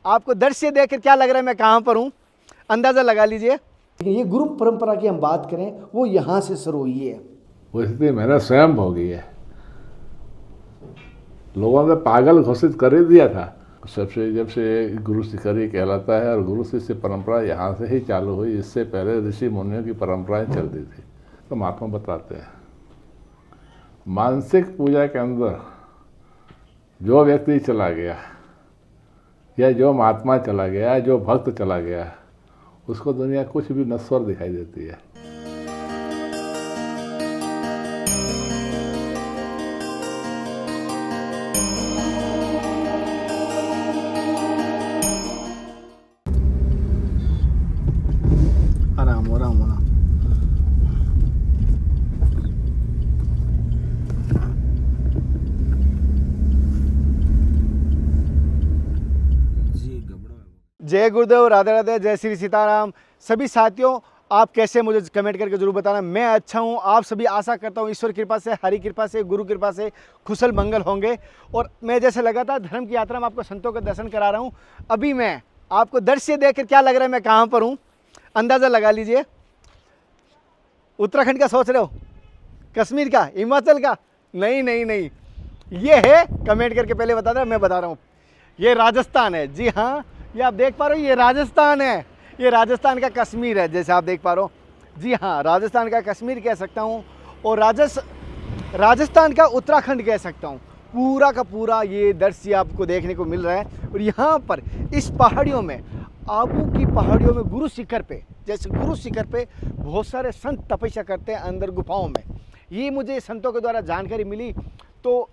आपको दृश्य देखकर क्या लग रहा है मैं कहाँ पर हूँ, अंदाज़ा लगा लीजिए। ये गुरु परंपरा की हम बात करें वो यहाँ से शुरू हुई है। वो स्थिति मैंने स्वयं भोगी है। लोगों ने पागल घोषित कर ही दिया था। सबसे जब से गुरु शिखर ही कहलाता है और गुरु शिष्य परंपरा यहाँ से ही चालू हुई। इससे पहले ऋषि मुनियों की परंपराएं चलती थी। तो महात्मा बताते हैं मानसिक पूजा के अंदर जो व्यक्ति चला गया या जो महात्मा चला गया, जो भक्त चला गया, उसको दुनिया कुछ भी नश्वर दिखाई देती है। आराम हो आराम होना। जय गुरुदेव, राधे राधे, जय श्री सीताराम। सभी साथियों, आप कैसे, मुझे कमेंट करके जरूर बताना। मैं अच्छा हूँ, आप सभी आशा करता हूँ ईश्वर कृपा से, हरि कृपा से, गुरु कृपा से कुशल मंगल होंगे। और मैं जैसे लगातार धर्म की यात्रा में आपको संतों के दर्शन करा रहा हूँ। अभी मैं आपको दृश्य देखकर क्या लग रहा है मैं कहाँ पर हूँ, अंदाज़ा लगा लीजिए। उत्तराखंड का सोच रहे हो, कश्मीर का, हिमाचल का? नहीं नहीं नहीं, ये है, कमेंट करके पहले बता रहा, मैं बता रहा हूँ, ये राजस्थान है। जी हाँ, ये आप देख पा रहे हो, ये राजस्थान है। ये राजस्थान का कश्मीर है, जैसे आप देख पा रहे हो। जी हाँ, राजस्थान का कश्मीर कह सकता हूँ और राजस्थान का उत्तराखंड कह सकता हूँ। पूरा का पूरा ये दृश्य आपको देखने को मिल रहा है। और यहाँ पर इस पहाड़ियों में, आबू की पहाड़ियों में, गुरु शिखर पे, जैसे गुरु शिखर पे बहुत सारे संत तपस्या करते हैं अंदर गुफाओं में। ये मुझे संतों के द्वारा जानकारी मिली। तो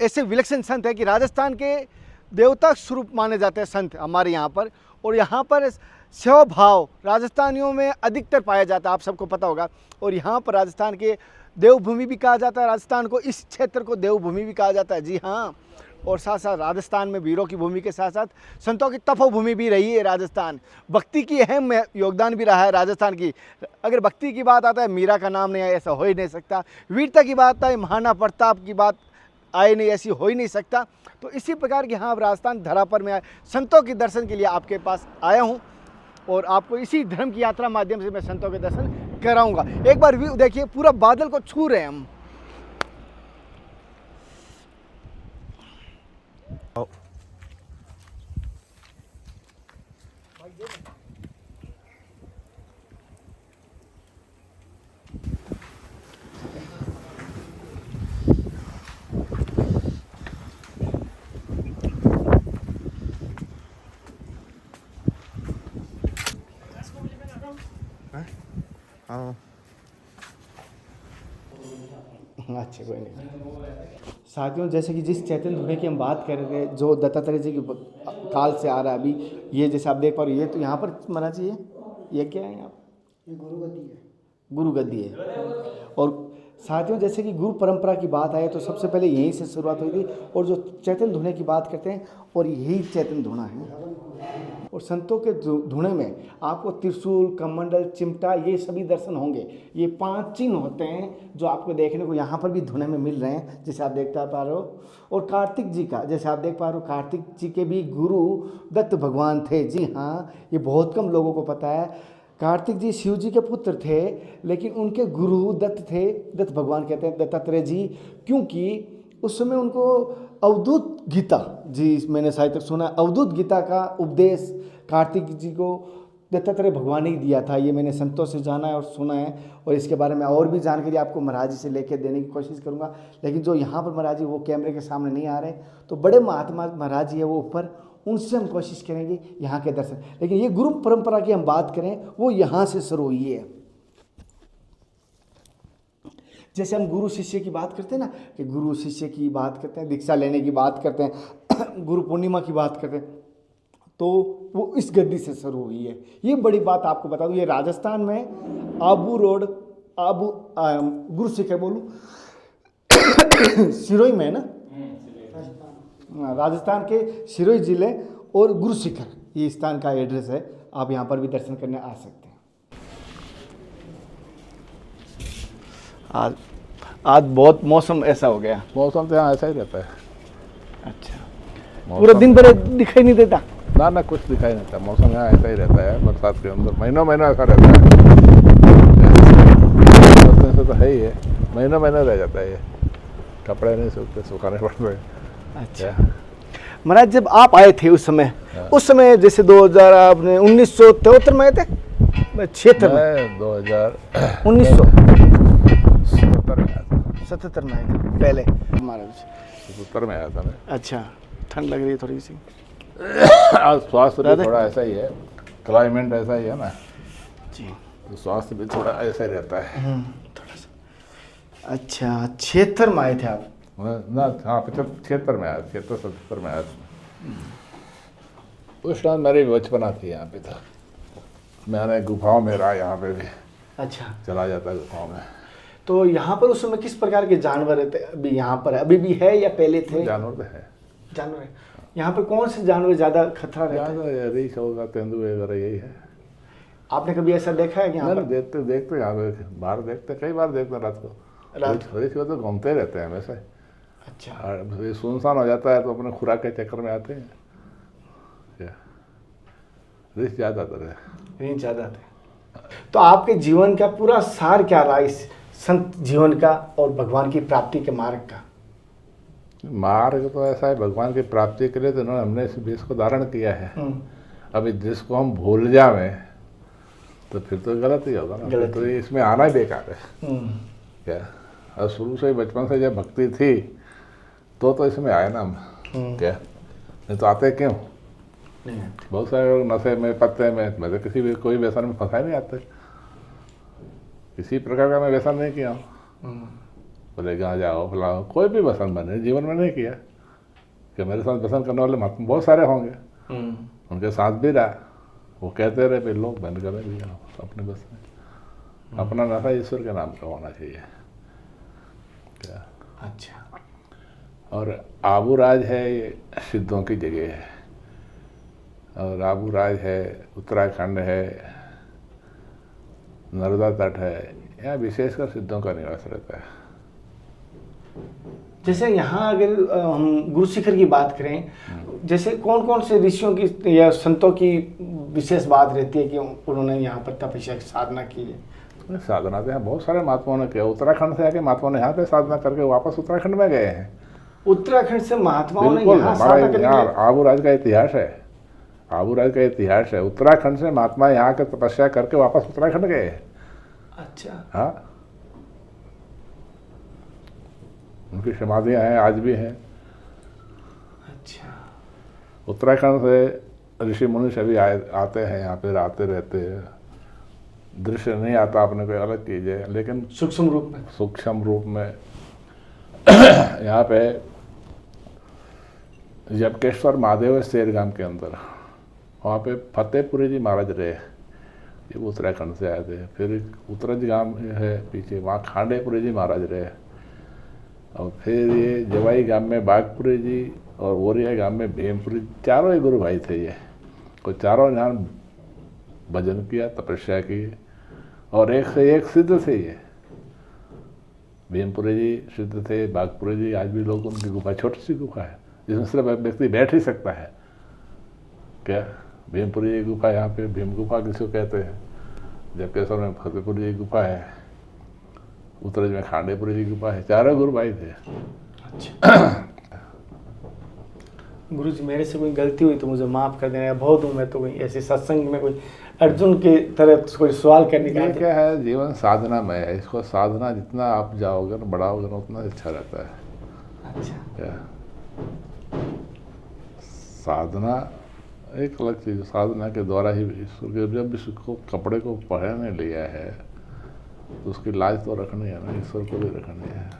ऐसे विलक्षण संत है कि राजस्थान के देवता स्वरूप माने जाते हैं संत हमारे यहाँ पर। और यहाँ पर सेवा भाव राजस्थानियों में अधिकतर पाया जाता है, आप सबको पता होगा। और यहाँ पर राजस्थान के देवभूमि भी कहा जाता है, राजस्थान को, इस क्षेत्र को देवभूमि भी कहा जाता है। जी हाँ, और साथ साथ राजस्थान में वीरों की भूमि के साथ साथ संतों की तपोभूमि भी रही है राजस्थान। भक्ति की अहम योगदान भी रहा है राजस्थान की। अगर भक्ति की बात आता है, मीरा का नाम नहीं आया, ऐसा हो ही नहीं सकता। वीरता की बात आए, महाना प्रताप की बात आए नहीं, ऐसी हो ही नहीं सकता। तो इसी प्रकार की हाँ, राजस्थान धरा पर मैं संतों के दर्शन के लिए आपके पास आया हूँ और आपको इसी धर्म की यात्रा माध्यम से मैं संतों के दर्शन कराऊंगा। एक बार व्यू देखिए, पूरा बादल को छू रहे हैं हम। अच्छा, कोई नहीं। साथियों, जैसे कि जिस चैतन्य धुने की हम बात कर रहे थे, जो दत्तात्रेय जी की काल से आ रहा है अभी, ये जैसे आप देख पा रहे हो, ये तो यहाँ पर महाराज जी, ये क्या है? यहाँ ये गुरु गद्दी है। गुरु गद्दी है। और साथियों, जैसे कि गुरु परंपरा की बात आए तो सबसे पहले यहीं से शुरुआत हुई थी। और जो चैतन्य धुने की बात करते हैं, और यही चैतन्य धुना है। और संतों के धुने में आपको त्रिशूल, कमंडल, चिमटा, ये सभी दर्शन होंगे। ये 5 चिन्ह होते हैं जो आपको देखने को यहाँ पर भी धुने में मिल रहे हैं, जैसे आप देख पा रहे हो। और कार्तिक जी का, जैसे आप देख पा रहे हो, कार्तिक जी के भी गुरु दत्त भगवान थे। जी हाँ, ये बहुत कम लोगों को पता है। कार्तिक जी शिव जी के पुत्र थे, लेकिन उनके गुरु दत्त थे। दत्त भगवान कहते हैं दत्तात्रेय जी, क्योंकि उस समय उनको अवधूत गीता, जी मैंने शायद तक सुना, अवधूत गीता का उपदेश कार्तिक जी को दत्तात्रेय भगवान ने ही दिया था। ये मैंने संतों से जाना है और सुना है। और इसके बारे में और भी जानकारी आपको महाराज जी से लेकर देने की कोशिश करूँगा। लेकिन जो यहाँ पर महाराज जी वो कैमरे के सामने नहीं आ रहे, तो बड़े महात्मा महाराज जी है वो ऊपर, उनसे हम कोशिश करेंगे यहाँ के दर्शन। लेकिन ये गुरु परंपरा की हम बात करें, वो यहाँ से शुरू हुई है। जैसे हम गुरु शिष्य की बात करते हैं ना, कि गुरु शिष्य की बात करते हैं, दीक्षा लेने की बात करते हैं, गुरु पूर्णिमा की बात करते हैं, तो वो इस गद्दी से शुरू हुई है। ये बड़ी बात आपको बता दूं, ये राजस्थान में आबू रोड, गुरु शिखर बोलूँ सिरोही में है ना, राजस्थान के सिरोही जिले और गुरु शिखर, ये स्थान का एड्रेस है। आप यहाँ पर भी दर्शन करने आ सकते हैं। आज बहुत मौसम ऐसा हो गया। मौसम तो यहाँ ऐसा ही रहता है। अच्छा, पूरा दिन भर दिखाई नहीं देता? ना कुछ दिखाई नहीं देता। मौसम यहाँ ऐसा ही रहता है, बरसात के अंदर महीनों ऐसा रहता है। बरसने से तो है ही है, महीनों रह जाता है ये, कपड़े नहीं सूखते, सुखाने पड़ते हैं। अच्छा महाराज, जब आप आए थे उस समय जैसे 2000 आपने 1973 में आए थे, 76 में, मैं 2077 में आया था। 77 में आए थे पहले महाराज। 77 में आया था मैं। अच्छा, ठंड लग रही है थोड़ी सी। आज स्वास्थ्य भी थोड़ा ऐसा ही है, क्लाइमेट ऐसा ही है ना, जी तो स्वास्थ्य भी थोड़ा ऐसा ही रहता है। थोड़ा सा। अच्छा 76 में आए थे आप? ना हाँ 76 में आया, 76-77 में आया था। उस टाइम मेरी बचपना थी यहाँ पे था, मैंने गुफाओं में रहा, यहाँ पे भी अच्छा चला जाता गुफाओं में। तो यहाँ पर उस समय किस प्रकार के जानवर रहते, अभी यहाँ पर है, अभी भी है या पहले थे? जानवर तो है, जानवर है। यहाँ पर कौन से जानवर ज़्यादा खतरा रहता है? ज़्यादा रीछ होगा, तेंदुए वगैरह यही है। आपने कभी ऐसा देखा है कि यहाँ पर? देखते यहाँ पे बाहर देखते, कई बार देखते रात को। रीछ को तो घूमते रहते हैं हमेशा। अच्छा, और ये सुनसान हो जाता है तो अपने खुराक के चक्कर में आते हैं। क्या रीछ ज़्यादा आता है, नहीं ज़्यादा थे। तो आपके जीवन का पूरा सार क्या रहा इस संत जीवन का और भगवान की प्राप्ति के मार्ग का? मार्ग तो ऐसा है, भगवान की प्राप्ति के लिए तो इन्होंने हमने इस विष को धारण किया है। अभी जिसको हम भूल जावें तो फिर तो गलत ही होगा ना, फिर तो इसमें आना ही बेकार है। क्या और शुरू से ही बचपन से जब भक्ति थी तो इसमें आए ना हम। क्या नहीं तो आते क्यों? नहीं। बहुत सारे लोग नशे में, पत्ते में, मैं तो किसी भी कोई व्यसन में फंसा ही नहीं आते, किसी प्रकार का मैं व्यसन नहीं किया हूँ। बोले गाँजा हो, फलाओ, कोई भी व्यसन मैंने जीवन में नहीं किया। कि मेरे साथ व्यसन करने वाले महात्मा बहुत सारे होंगे, उनके साथ भी रहा, वो कहते रहे फिर लोग बंद कर दिया अपने बस में। अपना नशा ईश्वर के नाम का होना चाहिए। क्या अच्छा, और आबूराज है, ये सिद्धों की जगह है। और आबूराज है, उत्तराखंड है, नर्मदा तट है, यहाँ विशेषकर सिद्धों का निवास रहता है। जैसे यहाँ अगर हम गुरु शिखर की बात करें, जैसे कौन कौन से ऋषियों की या संतों की विशेष बात रहती है कि उन्होंने यहाँ पर तपस्या की साधना की है? साधना तो यहाँ बहुत सारे महात्माओं ने किया। उत्तराखंड से आके महात्माओं ने यहाँ पे साधना करके वापस उत्तराखंड में गए हैं। उत्तराखंड से महात्माओं ने बिल्कुल, यहाँ हमारा साधना करने यहाँ के लिए- आबूराज का इतिहास है। आबूराज का इतिहास है, उत्तराखंड से महात्मा यहाँ के तपस्या करके वापस उत्तराखंड गए। अच्छा, हाँ, उनकी समाधियाँ हैं, आज भी हैं। अच्छा, उत्तराखंड से ऋषि मुनि सभी आते हैं, यहाँ पे आते रहते हैं। दृश्य नहीं आता अपने को अलग कीजिए, लेकिन सूक्ष्म रूप में यहाँ पे जबकेश्वर महादेव है शेरगाम के अंदर, वहाँ पे फतेहपुरी जी महाराज रहे, ये उत्तराखंड से आए थे। फिर उत्तरज गांव है पीछे, वहाँ खांडेपुरी जी महाराज रहे। और फिर ये जवाई गांव में बागपुरी जी और ओरिया गांव में भीमपुरी, चारों ही गुरु भाई थे ये। को चारों यहाँ भजन किया, तपस्या की, और एक से एक सिद्ध थे ये। भीमपुरी जी सिद्ध थे, बागपुरी जी आज भी लोग उनकी गुफा, छोटी सी गुफा है जिसमें सिर्फ व्यक्ति बैठ ही सकता है। क्या भीमपुरी जी गुफा, यहाँ पे भीम गुफा किसको कहते हैं। जबकेश्वर में फतेहपुरी जी गुफा है, उत्तरज में खांडेपुरी जी गुफा है। चारों गुरु भाई थे। अच्छा। गुरु जी, मेरे से कोई गलती हुई तो मुझे माफ़ कर देना। बहुत हूँ मैं तो कोई ऐसे सत्संग में कोई अर्जुन के तरह कोई सवाल करने का। ये क्या है, जीवन साधना में है। इसको साधना जितना आप जाओगे ना, बढ़ाओगे ना, उतना अच्छा रहता है। अच्छा, क्या साधना एक अलग चीज़, साधना के द्वारा ही ईश्वर के, जब इसको कपड़े को पहनने लिया है तो उसकी लाज तो रखनी है ना, ईश्वर को भी रखनी है।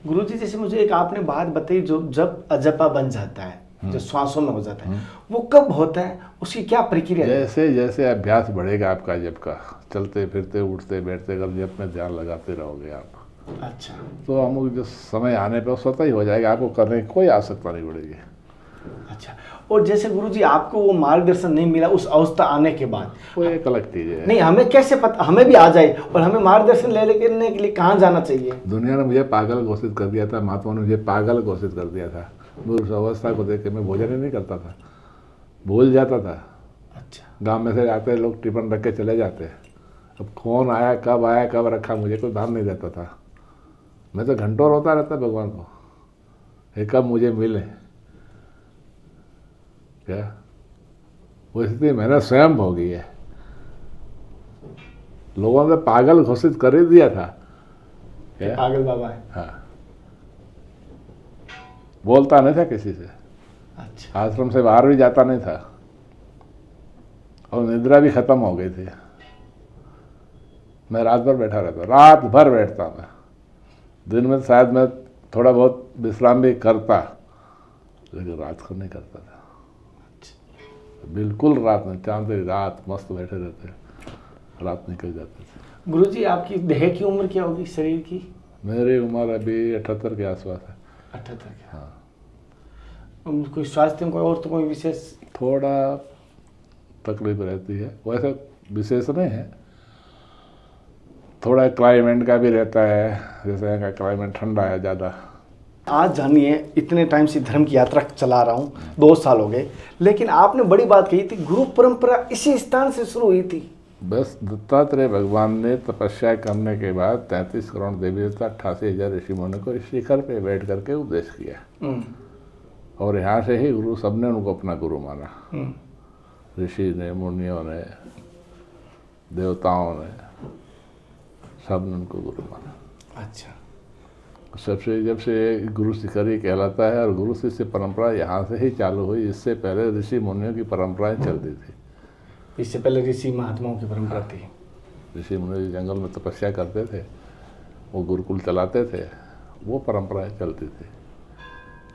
गुरुजी जैसे मुझे एक आपने बात बताई, जो जब अजपा बन जाता है, जो श्वासों में हो जाता है, वो कब होता है, उसकी क्या प्रक्रिया है? जैसे जैसे अभ्यास बढ़ेगा आपका जप का, चलते फिरते उठते बैठते अगर जप में ध्यान लगाते रहोगे आप, अच्छा, तो हम जो समय आने पर स्वतः ही हो जाएगा, आपको करने की कोई आवश्यकता नहीं पड़ेगी। अच्छा। और जैसे गुरुजी आपको वो मार्गदर्शन नहीं मिला उस अवस्था आने के बाद, वो एक अलग चीज़ है। नहीं, हमें कैसे पता, हमें भी आ जाए और हमें मार्गदर्शन लेने के लिए कहाँ जाना चाहिए? दुनिया ने मुझे पागल घोषित कर दिया था, महात्मा ने मुझे पागल घोषित कर दिया था। मैं उस अवस्था को देख के मैं भोजन ही नहीं करता था। भूल जाता था। अच्छा। गांव में से आते लोग टिफिन रख के चले जाते। अब कौन आया कब रखा मुझे कोई ध्यान नहीं रहता था। मैं तो घंटों रोता रहता भगवान को, ये कब मुझे मिले। क्या वो स्थिति मैंने स्वयं भोगी है। लोगों ने पागल घोषित कर ही दिया था। क्या? पागल बाबा है। हाँ, बोलता नहीं था किसी से, अच्छा। आश्रम से बाहर भी जाता नहीं था, और निद्रा भी खत्म हो गई थी। मैं रात भर बैठा रहता, रात भर बैठता मैं। दिन में शायद मैं थोड़ा बहुत विश्राम भी करता, लेकिन रात को नहीं करता था। बिल्कुल रात में, चांद रात मस्त बैठे रहते, रात निकल जाते थे। गुरुजी आपकी देह की उम्र क्या होगी, शरीर की? मेरी उम्र अभी 78 के आसपास है। 78 के। हाँ। कोई स्वास्थ्य में कोई और तो कोई विशेष? थोड़ा तकलीफ रहती है, वैसे विशेष नहीं है। थोड़ा क्लाइमेट का भी रहता है, जैसे यहाँ का क्लाइमेट ठंडा है ज़्यादा। आज जानिए, इतने टाइम से धर्म की यात्रा चला रहा हूँ, 2 साल हो गए, लेकिन आपने बड़ी बात कही थी, गुरु परंपरा इसी स्थान से शुरू हुई थी। बस दत्तात्रेय भगवान ने तपस्या करने के बाद 33 करोड़ देवी देवता 88,000 ऋषि मुनि को इस शिखर पे बैठ करके उपदेश किया, और यहाँ से ही गुरु सबने उनको अपना गुरु माना। ऋषि ने, मुनियों ने, देवताओं ने, सब ने उनको गुरु माना। अच्छा। सबसे जब से गुरु शिखर ही कहलाता है, और गुरु शिष्य परंपरा यहाँ से ही चालू हुई। इससे पहले ऋषि मुनियों की परंपराएं चलती थी। इससे पहले ऋषि महात्माओं की परंपरा थी। ऋषि मुनि जंगल में तपस्या करते थे, वो गुरुकुल चलाते थे, वो परंपराएं चलती थी।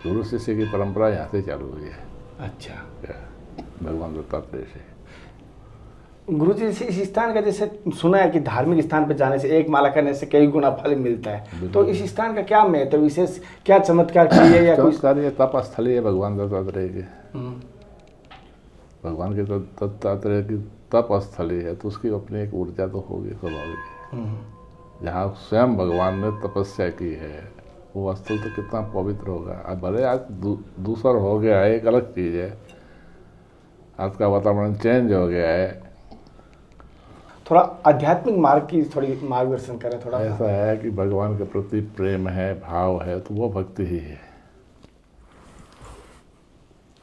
गुरु शिष्य की परंपरा यहाँ से चालू हुई है। अच्छा। भगवान दत्तात्रेय से। गुरुजी, इस स्थान का जैसे सुना है कि धार्मिक स्थान पर जाने से, एक माला करने से कई गुना फल मिलता है, तो इस स्थान का क्या महत्व, विशेष क्या चमत्कार की है या कोई? चमत्कार ये तप स्थली है भगवान दत्तात्रेय की। भगवान के दत्तात्रेय की तप स्थली है, तो उसकी अपनी एक ऊर्जा तो होगी स्वाभाविक। जहाँ स्वयं भगवान ने तपस्या की है, वो स्थल तो कितना पवित्र होगा। अब भले आज दूसरा हो गया है, एक अलग चीज़ है, आज का वातावरण चेंज हो गया है। थोड़ा आध्यात्मिक मार्ग की थोड़ी मार्गदर्शन करें थोड़ा। ऐसा है कि भगवान के प्रति प्रेम है, भाव है, तो वो भक्ति ही है।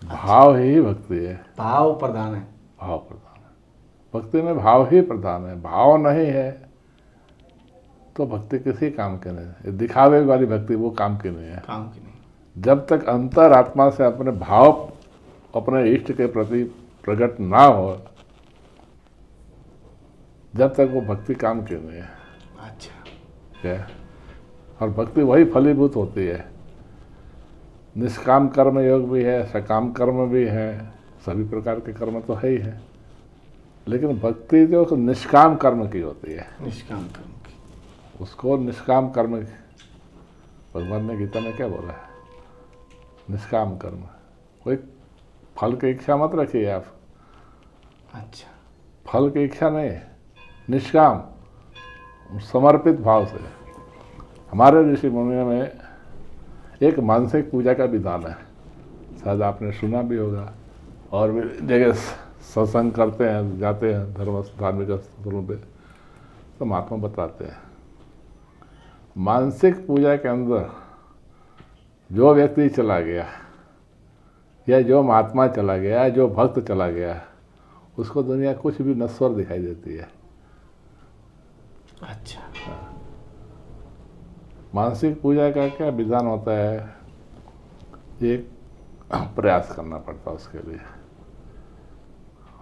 भाव ही भक्ति है। भाव प्रधान है। भाव प्रधान है, भक्ति में भाव ही प्रधान है। भाव नहीं है तो भक्ति किसी काम की नहीं है। दिखावे वाली भक्ति वो काम की नहीं है। काम की नहीं। जब तक अंतर आत्मा से अपने भाव अपने इष्ट के प्रति प्रकट ना हो, जब तक वो भक्ति काम की नहीं है। अच्छा। क्या? और भक्ति वही फलीभूत होती है। निष्काम कर्म योग भी है, सकाम कर्म भी है, सभी प्रकार के कर्म तो है ही है, लेकिन भक्ति जो निष्काम कर्म की होती है, निष्काम कर्म की, उसको निष्काम कर्म, भगवान ने गीता में क्या बोला है? निष्काम कर्म। कोई फल की इच्छा मत रखिए आप। अच्छा। फल की इच्छा नहीं, निष्काम समर्पित भाव से। हमारे ऋषि मुनियों में एक मानसिक पूजा का विधान है, शायद आपने सुना भी होगा, और भी जगह सत्संग करते हैं, जाते हैं धार्मिक स्थलों पे, तो महात्मा बताते हैं मानसिक पूजा के अंदर जो व्यक्ति चला गया, या जो महात्मा चला गया, जो भक्त चला गया, उसको दुनिया कुछ भी नश्वर दिखाई देती है। अच्छा। मानसिक पूजा का क्या विधान होता है? एक प्रयास करना पड़ता है उसके लिए,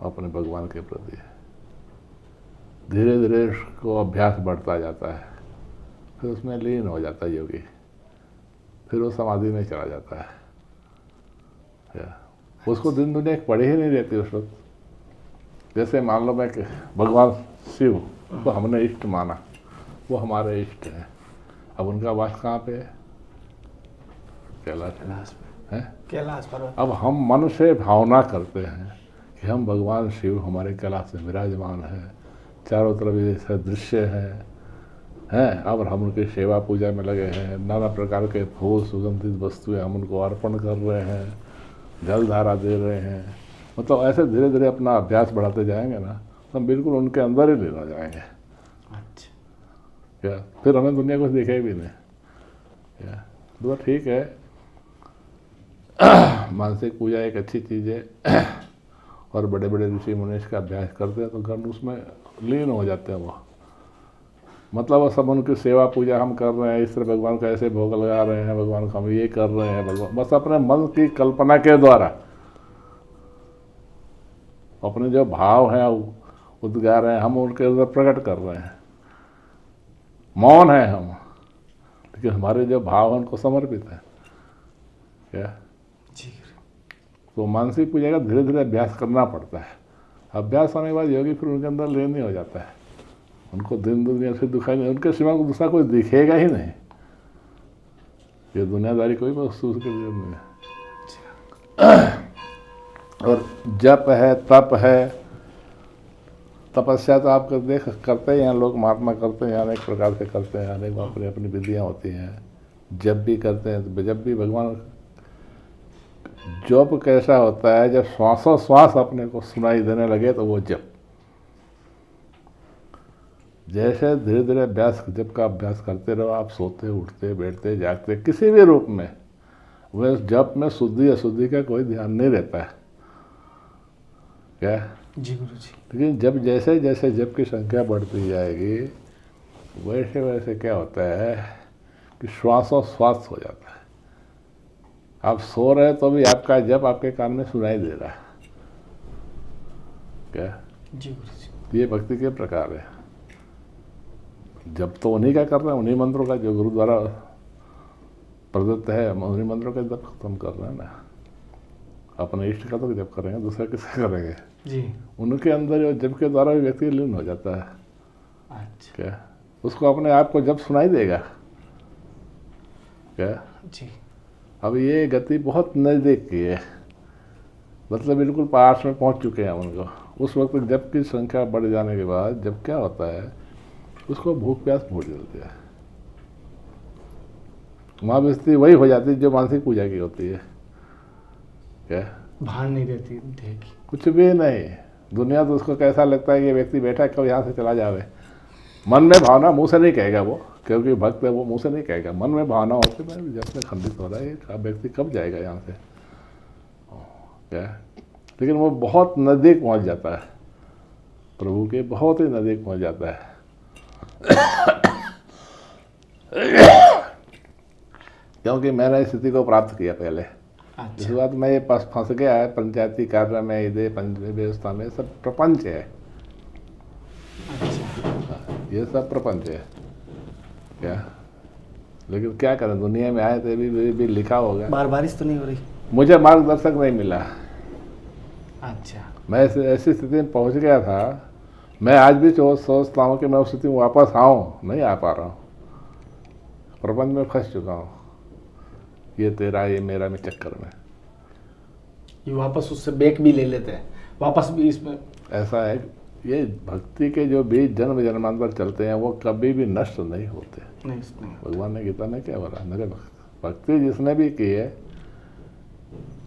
अपने भगवान के प्रति। धीरे धीरे उसको अभ्यास बढ़ता जाता है, फिर उसमें लीन हो जाता है योगी, फिर वो समाधि में चला जाता है। उसको दिन दुनिया पड़ी ही नहीं रहती उस वक्त। जैसे मान लो मैं भगवान शिव को हमने इष्ट माना, वो हमारे इष्ट हैं। अब उनका वास कहाँ पे है? कैलाश पे है। कैलाश पर्वत। अब हम मन से भावना करते हैं कि हम भगवान शिव हमारे कैलाश में विराजमान है, चारों तरफ ऐसे दृश्य हैं, अब हम उनकी सेवा पूजा में लगे हैं, नाना प्रकार के फूल सुगंधित वस्तुएं हम उनको अर्पण कर रहे हैं, जल धारा दे रहे हैं, मतलब ऐसे धीरे धीरे अपना अभ्यास बढ़ाते जाएंगे ना, तो हम बिल्कुल उनके अंदर ही लीन हो जाएंगे। अच्छा। क्या फिर हमें दुनिया कुछ दिखे भी नहीं। क्या तो ठीक है, मानसिक पूजा एक अच्छी चीज़ है, और बड़े बड़े ऋषि मुनि इसका अभ्यास करते हैं तो गण उसमें लीन हो जाते हैं वो। मतलब वो सब उनकी सेवा पूजा हम कर रहे हैं, इस तरह भगवान को ऐसे भोग लगा रहे हैं, भगवान को हम ये कर रहे हैं, भगवान बस अपने मन की कल्पना के द्वारा अपने जो भाव हैं उद्गा रहे हैं, हम उनके अंदर प्रकट कर रहे हैं। मौन है हम, लेकिन हमारे जो भाव हैं उनको समर्पित है। क्या जी। तो मानसिक पूजा का धीरे धीरे अभ्यास करना पड़ता है। अभ्यास होने के बाद योगी फिर उनके अंदर लीन नहीं हो जाता है, उनको दिन दुनिया से दिखाई नहीं, उनके सिवा को दूसरा कोई दिखेगा ही नहीं। ये दुनियादारी कोई महसूस कर नहीं है। और जप है, तप है, तपस्या तो आप देख करते हैं, लोग महात्मा करते हैं, अनेक प्रकार से करते हैं, अनेक अपनी अपनी विधियाँ होती हैं। जब भी करते हैं तो जब भी भगवान, जप कैसा होता है, जब श्वासोश्वास अपने को सुनाई देने लगे तो वो जप। जैसे धीरे धीरे अभ्यास, जब का अभ्यास करते रहो, आप सोते उठते बैठते जागते किसी भी रूप में, वह जप में शुद्धि अशुद्धि का कोई ध्यान नहीं रहता है। क्या जी गुरु जी। लेकिन जब जैसे जैसे जप की संख्या बढ़ती जाएगी, वैसे वैसे क्या होता है कि श्वासोश्वास हो जाता है। आप सो रहे तो भी आपका जप आपके कान में सुनाई दे रहा है। क्या जी गुरु जी। ये भक्ति के प्रकार है। जब तो उन्हीं का कर रहे हैं, उन्हीं मंत्रों का जो गुरु द्वारा प्रदत्त है, उन्हीं मंत्रों का जप खत्म कर रहे हैं ना। अपने इष्ट का तो जप करेंगे, दूसरा किसका करेंगे? जी। उनके अंदर जप के द्वारा भी व्यक्ति लीन हो जाता है। अच्छा। क्या उसको अपने आप को जब सुनाई देगा। क्या जी। अब ये गति बहुत नज़दीक की है, मतलब बिल्कुल पास में पहुंच चुके हैं उनको। उस वक्त जब की संख्या बढ़ जाने के बाद जब क्या होता है, उसको भूख प्यास भूल जाती है। वहाँ स्थिति वही हो जाती है जो मानसिक पूजा की होती है। क्या भान नहीं रहती देह की, कुछ भी नहीं। दुनिया तो उसको कैसा लगता है कि व्यक्ति बैठा है, कब यहाँ से चला जावे। मन में भावना, मुंह से नहीं कहेगा वो, क्योंकि भक्त है, वो मुंह से नहीं कहेगा। मन में भावना होती है, जब से खंडित हो रहा है, अब व्यक्ति कब जाएगा यहाँ से। क्या लेकिन वो बहुत नज़दीक पहुँच जाता है, प्रभु के बहुत ही नज़दीक पहुँच जाता है। क्योंकि मैंने इस स्थिति को प्राप्त किया पहले। अच्छा। इस बात में ये फंस गया है पंचायती कार्य में, इधे व्यवस्था में, सब प्रपंच है। अच्छा। ये सब प्रपंच है। क्या लेकिन क्या करें, दुनिया में आए तो भी लिखा होगा। बारिश तो नहीं हो रही? मुझे मार्गदर्शक नहीं मिला। अच्छा। मैं ऐसी स्थिति में पहुंच गया था, मैं आज भी सोचता हूँ कि मैं उस स्थिति में वापस आऊँ, नहीं आ पा रहा हूँ। प्रपंच में फंस चुका हूँ, ये तेरा ये मेरा में चक्कर में। ये वापस उससे बेक भी ले लेते हैं, वापस भी इसमें। ऐसा है, ये भक्ति के जो बीज जन्म जन्मांतर चलते हैं वो कभी भी नष्ट नहीं होते। नहीं। भगवान ने गीता में क्या बोला, मेरे भक्ति जिसने भी की है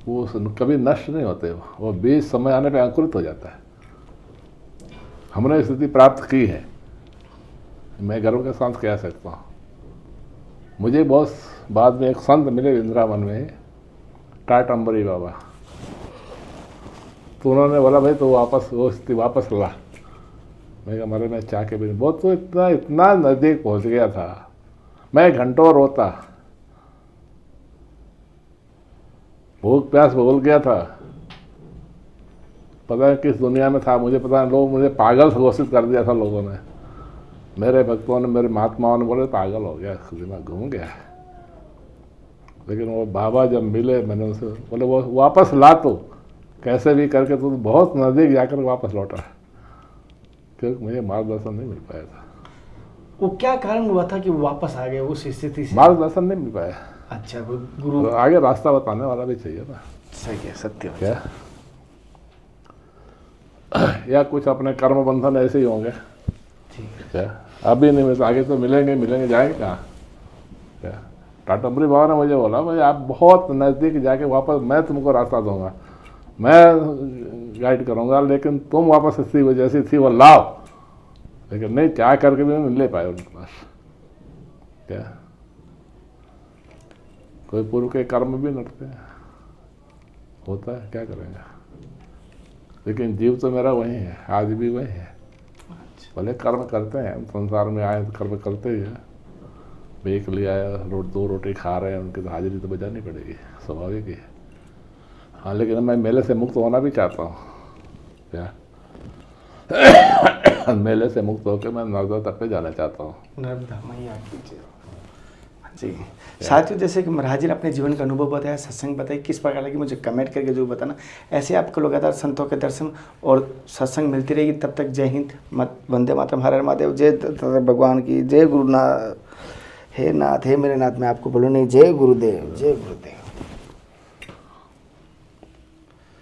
वो कभी नष्ट नहीं होते। वो बीज समय आने पे अंकुरित हो जाता है। हमने स्थिति प्राप्त की है, मैं गर्व के साथ कह सकता हूँ। मुझे बहुत बाद में एक संत मिले वृंदावन में, टाटम्बरी बाबा। तो उन्होंने बोला भाई तो वापस वो स्थिति वापस ला। मैं कहा मरे मैं चाह के भी नहीं। बहुत तो इतना नज़दीक पहुंच गया था, मैं घंटों रोता, भूख प्यास भूल गया था। पता है किस दुनिया में था मुझे पता नहीं। लोग मुझे पागल घोषित कर दिया था लोगों ने, मेरे भक्तों ने, मेरे महात्माओं ने बोले पागल हो गया, दिमाग घूम गया। लेकिन वो बाबा जब मिले, मैंने उनसे बोले वो वापस ला, तो कैसे भी करके तो बहुत नज़दीक जाकर वापस लौटा, क्योंकि मुझे मार्गदर्शन नहीं मिल पाया था। वो क्या कारण हुआ था कि वो वापस आ गए उस स्थिति से? मार्गदर्शन नहीं मिल पाया। अच्छा, गुरु तो आगे रास्ता बताने वाला भी चाहिए ना। सही है, सत्य क्या या कुछ अपने कर्म बंधन ऐसे ही होंगे। क्या अभी नहीं मिलता, आगे तो मिलेंगे जाएंगे कहाँ। क्या टाटम्बरी बाबा ने मुझे बोला भाई आप बहुत नज़दीक जाके वापस मैं तुमको रास्ता दूंगा। मैं गाइड करूँगा, लेकिन तुम वापस इसी वजह जैसी थी वो लाओ। लेकिन नहीं, क्या करके भी नहीं ले पाए उनके पास। क्या कोई पूर्व के कर्म भी नटते हैं, होता है, क्या करेंगे। लेकिन जीव तो मेरा वही है, आज भी वही है। भले कर्म करते हैं, संसार में आए तो कर्म करते ही हैं। बेक लिया, दो रोटी खा रहे हैं, उनकी तो हाजिरी तो बजानी पड़ेगी, स्वाभाविक ही है। हाँ, लेकिन मैं मेले से मुक्त होना भी चाहता हूँ। क्या मेले से मुक्त होकर मैं नर्मदा तट पे जाना चाहता हूँ। नर्मदा मैया की जय। जी साथियों, जैसे कि महाराज जी ने अपने जीवन का अनुभव बताया, सत्संग बताई, किस प्रकार लगी मुझे कमेंट करके जो बताना। ऐसे आपको लगातार संतों के दर्शन और सत्संग मिलती रहेगी। तब तक जय हिंद, वंदे मातरम, हर हर महादेव, जय भगवान की, जय गुरुनाथ। हे नाथ, हे मेरे नाथ, मैं आपको बोलूँ नहीं, जय गुरुदेव, जय गुरुदेव।